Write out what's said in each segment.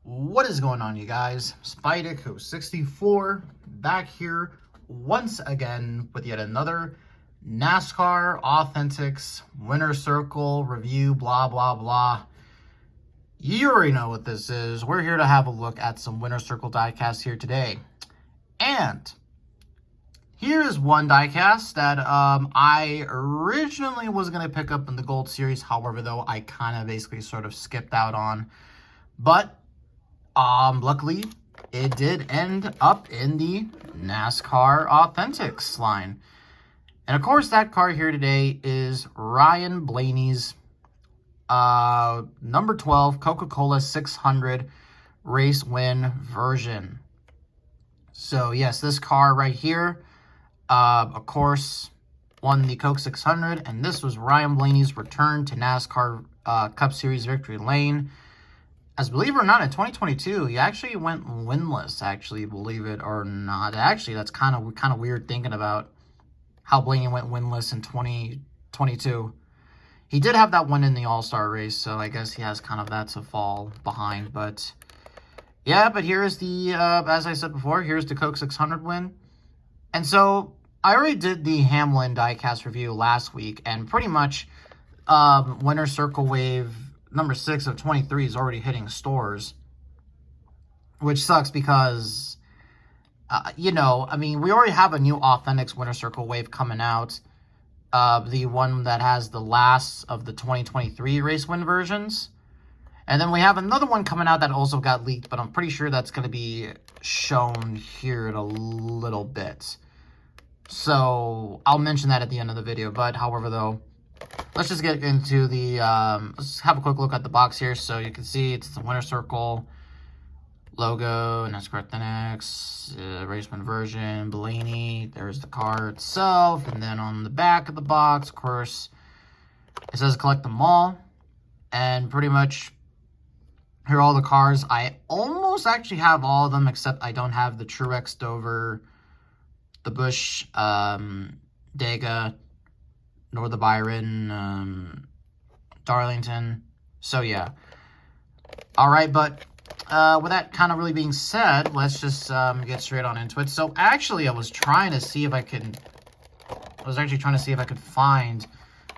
What is going on, you guys? Spidey64 back here once again with yet another NASCAR Authentics Winner Circle review, blah, blah, blah. You already know what this is. We're here to have a look at some Winner Circle diecasts here today. And here is one diecast that I originally was going to pick up in the Gold Series. However, though, I kind of basically sort of skipped out on. But luckily, it did end up in the NASCAR Authentics line. And of course, that card here today is Ryan Blaney's number 12 Coca-Cola 600 race win version. So yes, this car right here, of course, won the Coke 600, and this was Ryan Blaney's return to NASCAR Cup Series victory lane. As believe it or not, in 2022, he actually went winless, actually, believe it or not. Actually, that's kind of weird thinking about how Blaney went winless in 2022. He did have that win in the All-Star race, so I guess he has kind of that to fall behind. But, yeah, but here's the, as I said before, here's the Coke 600 win. And so, I already did the Hamlin diecast review last week, and pretty much Winner Circle Wave number 6 of 23 is already hitting stores, which sucks because, you know, I mean, we already have a new Authentics Winner Circle Wave coming out, the one that has the last of the 2023 race win versions. And then we have another one coming out that also got leaked, but I'm pretty sure that's going to be shown here in a little bit. So I'll mention that at the end of the video. But however, though, let's just get into the, let's have a quick look at the box here. So you can see it's the Winner Circle logo, NASCAR Authentics, raceman version, Blaney. There's the car itself. And then on the back of the box, of course, it says collect them all. And pretty much here are all the cars. I almost actually have all of them, except I don't have the Truex Dover, the Busch, Dega, nor the Byron, Darlington. So, yeah. All right, but with that kind of really being said, let's just get straight on into it. So, actually, I was trying to see if I could... I was actually trying to see if I could find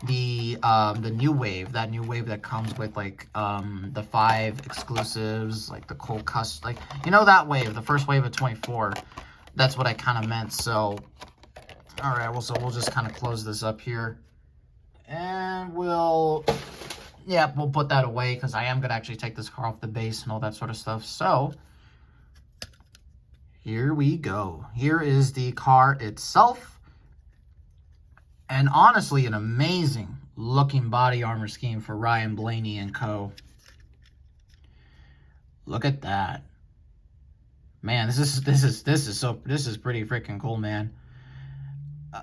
the new wave. That new wave that comes with, like, the 5 exclusives, like the Coca, like, you know that wave, the first wave of 24. That's what I kind of meant, so... All right, well, so we'll just kind of close this up here. And we'll put that away because I am going to actually take this car off the base and all that sort of stuff. So, here we go. Here is the car itself. And honestly, an amazing looking body armor scheme for Ryan Blaney and co. Look at that. Man, this is pretty freaking cool, man.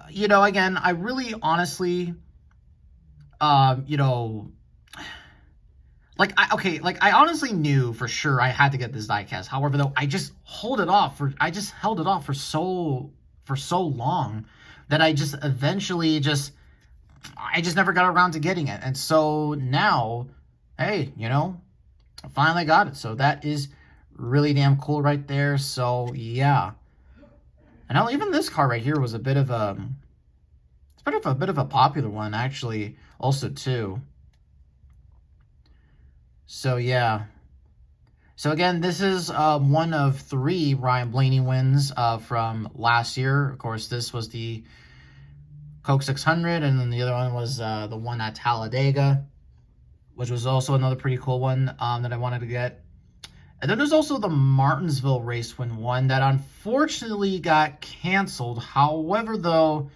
You know, again, I really honestly, you know, I honestly knew for sure I had to get this diecast. However, though, I just held it off for so long that I just eventually I just never got around to getting it. And so now, hey, you know, I finally got it. So that is really damn cool right there. So yeah. And now even this car right here was a bit of a popular one actually also too. So yeah. So again, this is one of 3 Ryan Blaney wins from last year. Of course, this was the Coke 600, and then the other one was the one at Talladega, which was also another pretty cool one that I wanted to get. And then there's also the Martinsville race win one that unfortunately got canceled. However, though,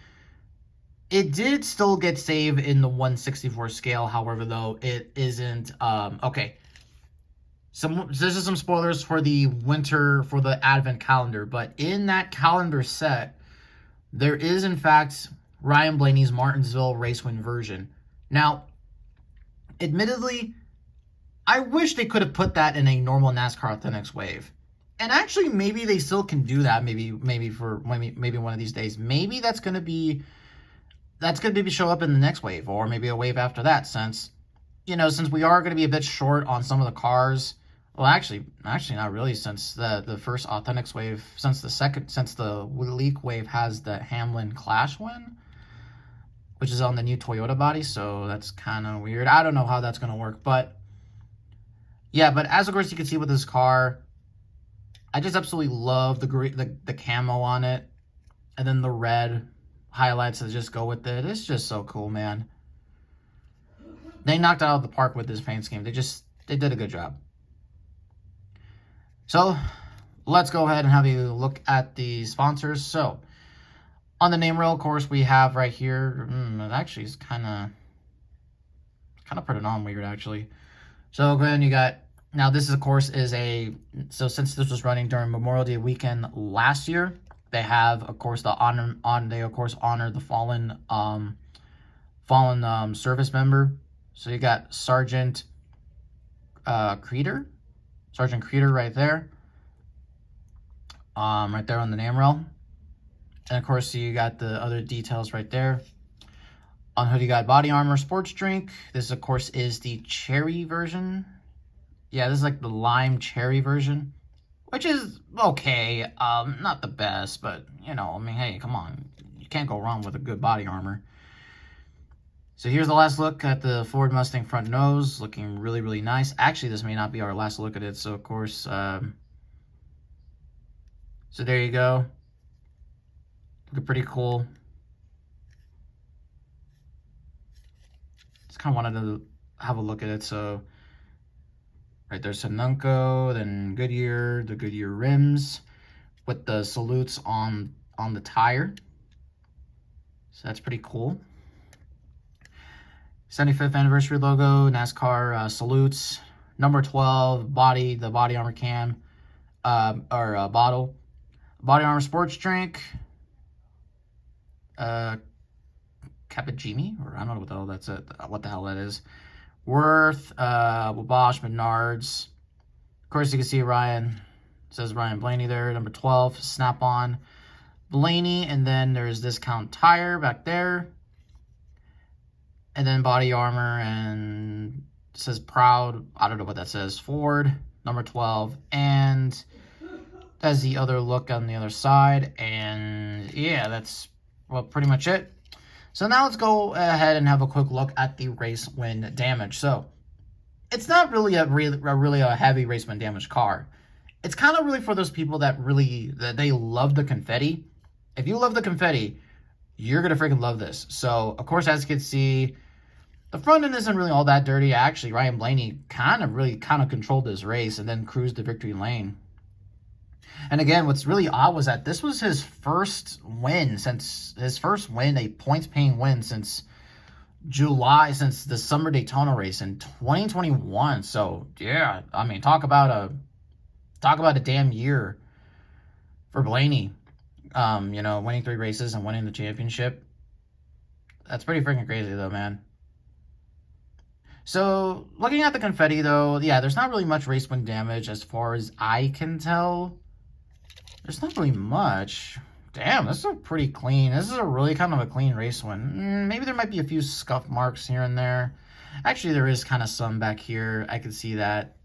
it did still get saved in the 1/64 scale. However, though, it isn't, okay. This is some spoilers for the advent calendar, but in that calendar set, there is, in fact, Ryan Blaney's Martinsville race win version. Now, admittedly, I wish they could have put that in a normal NASCAR Authentics wave. And actually, maybe they still can do that. Maybe one of these days. Maybe that's gonna show up in the next wave, or maybe a wave after that. Since we are gonna be a bit short on some of the cars, Well, actually not really, since the first Authentics wave, since the leak wave has the Hamlin Clash win, which is on the new Toyota body, so that's kind of weird. I don't know how that's going to work, but yeah, but as of course you can see with this car, I just absolutely love the camo on it, and then the red highlights that just go with it. It's just so cool, man. They knocked it out of the park with this paint scheme. They did a good job. So let's go ahead and have you look at the sponsors. So on the name rail, of course, we have right here. It actually is kind of put it on weird, actually. So then you got, now this is, of course, so since this was running during Memorial Day weekend last year, they have, of course, they of course honor the fallen service member. So you got Sergeant Creeder right there. Right there on the name rail. And of course, you got the other details right there. On hood, you got body armor, sports drink. This, of course, is the cherry version. Yeah, this is like the lime cherry version, which is okay. Not the best, but, you know, I mean, hey, come on. You can't go wrong with a good body armor. So here's the last look at the Ford Mustang front nose, looking really, really nice. Actually, this may not be our last look at it, so of course, so there you go. Looking pretty cool. Just kind of wanted to have a look at it. So right there's Sonunco, then Goodyear, the Goodyear rims with the salutes on the tire. So that's pretty cool. 75th anniversary logo, NASCAR salutes, number 12 the body armor can bottle, body armor sports drink, Cappuccini, or I don't know what the hell that is. Worth, Bosch, Menards. Of course, you can see Ryan, says Ryan Blaney there, number 12, Snap-on, Blaney, and then there's Discount Tire back there. And then body armor, and it says Proud, I don't know what that says, Ford, number 12, and that's the other look on the other side. And yeah, that's, well, pretty much it. So now let's go ahead and have a quick look at the race win damage. So it's not really a heavy race win damage car. It's kind of really for those people that they love the confetti. If you love the confetti, you're gonna freaking love this. So of course, as you can see, the front end isn't really all that dirty. Actually, Ryan Blaney kind of controlled this race and then cruised the victory lane. And again, what's really odd was that this was his first win, a points-paying win since July, since the Summer Daytona race in 2021. So yeah, I mean, talk about a damn year for Blaney. You know, winning 3 races and winning the championship. That's pretty freaking crazy, though, man. So, looking at the confetti, though, yeah, there's not really much race win damage as far as I can tell. There's not really much. Damn, this is a pretty clean. This is a really kind of a clean race win. Maybe there might be a few scuff marks here and there. Actually, there is kind of some back here. I can see that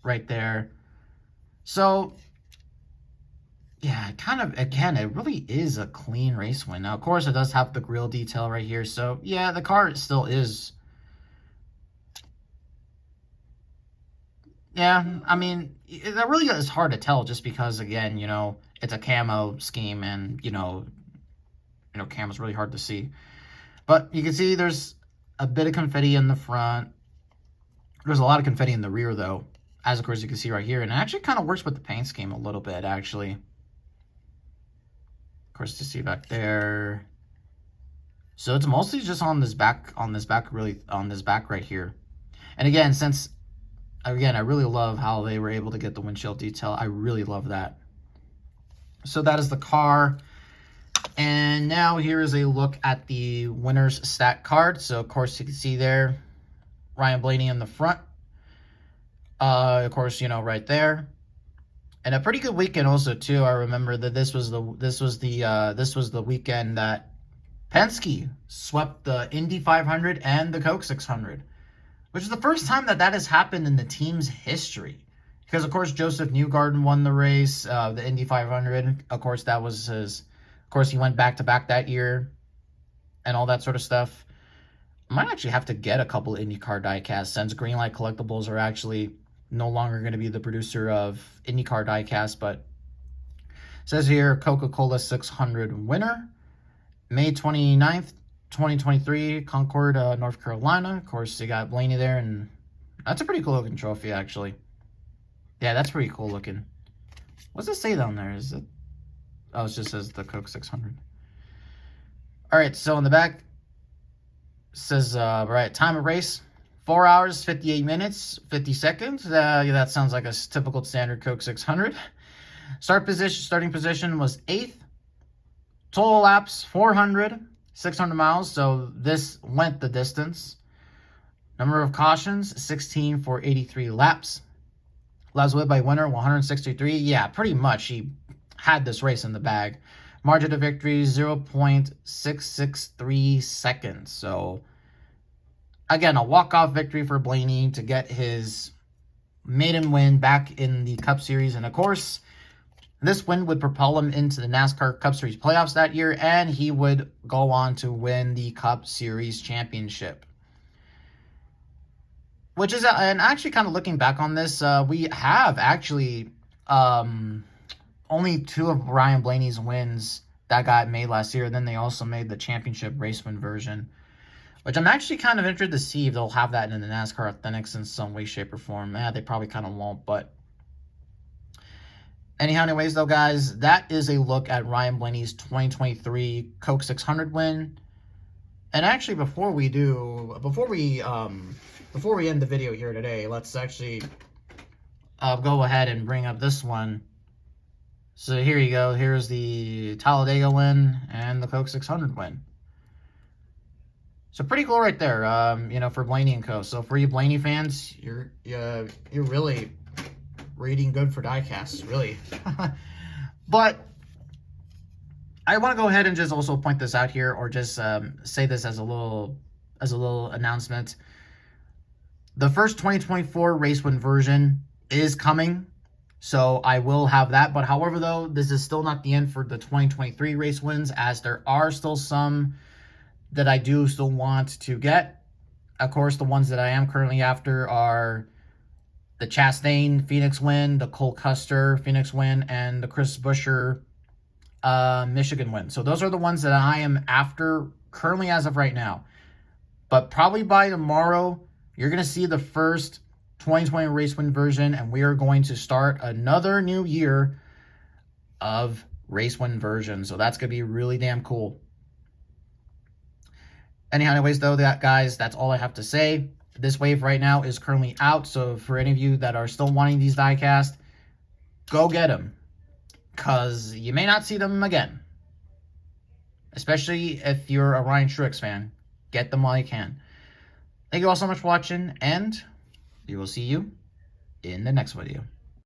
right there. So, yeah, it really is a clean race win. Now, of course, it does have the grille detail right here. So, yeah, the car still is. Yeah, I mean, it really is hard to tell just because, again, you know, it's a camo scheme and, you know, camo's really hard to see. But you can see there's a bit of confetti in the front. There's a lot of confetti in the rear, though, as, of course, you can see right here. And it actually kind of works with the paint scheme a little bit, actually. Of course, you see back there. So it's mostly just on this back right here. And again, I really love how they were able to get the windshield detail. I really love that. So that is the car. And now here is a look at the winner's stat card. So, of course, you can see there, Ryan Blaney in the front. Of course, you know, right there. And a pretty good weekend also, too. I remember that this was the weekend that Penske swept the Indy 500 and the Coke 600. Which is the first time that has happened in the team's history. Because, of course, Joseph Newgarden won the race, the Indy 500. Of course, that was his... Of course, he went back-to-back that year and all that sort of stuff. I might actually have to get a couple IndyCar diecasts since Greenlight Collectibles are actually no longer going to be the producer of IndyCar diecast, but it says here Coca-Cola 600 winner, May 29th, 2023, Concord, North Carolina. Of course, you got Blaney there, and that's a pretty cool looking trophy, actually. Yeah, that's pretty cool looking. What's it say down there? Is it? Oh, it just says the Coke 600. All right, so in the back, says, right, time of race, 4 hours, 58 minutes, 50 seconds. Yeah, that sounds like a typical standard Coke 600. Starting position was 8th. Total laps, 400, 600 miles. So this went the distance. Number of cautions, 16 for 83 laps. Laps led by winner, 163. Yeah, pretty much he had this race in the bag. Margin of victory, 0.663 seconds. So, again, a walk-off victory for Blaney to get his maiden win back in the Cup Series. And, of course, this win would propel him into the NASCAR Cup Series playoffs that year, and he would go on to win the Cup Series championship. Which is, and actually kind of looking back on this, we have actually... only 2 of Ryan Blaney's wins that got made last year. Then they also made the championship race win version, which I'm actually kind of interested to see if they'll have that in the NASCAR Authentics in some way, shape, or form. They probably kind of won't, but anyhow, anyways, though, guys, that is a look at Ryan Blaney's 2023 Coke 600 win. And actually, before we end the video here today, let's actually go ahead and bring up this one. So here you go. Here's the Talladega win and the Coke 600 win. So pretty cool right there, you know, for Blaney and Co. So for you Blaney fans, you're really rating good for diecasts, really. But I want to go ahead and just also point this out here, or just say this as a little announcement. The first 2024 race win version is coming. So I will have that. But however, though, this is still not the end for the 2023 race wins, as there are still some that I do still want to get. Of course, the ones that I am currently after are the Chastain Phoenix win, the Cole Custer Phoenix win, and the Chris Buescher Michigan win. So those are the ones that I am after currently as of right now. But probably by tomorrow, you're going to see the first 2020 race win version, and we are going to start another new year of race win version. So that's going to be really damn cool. Anyhow, anyways, though, guys, that's all I have to say. This wave right now is currently out. So for any of you that are still wanting these diecast, go get them, because you may not see them again. Especially if you're a Ryan Truex fan. Get them while you can. Thank you all so much for watching, and we will see you in the next video.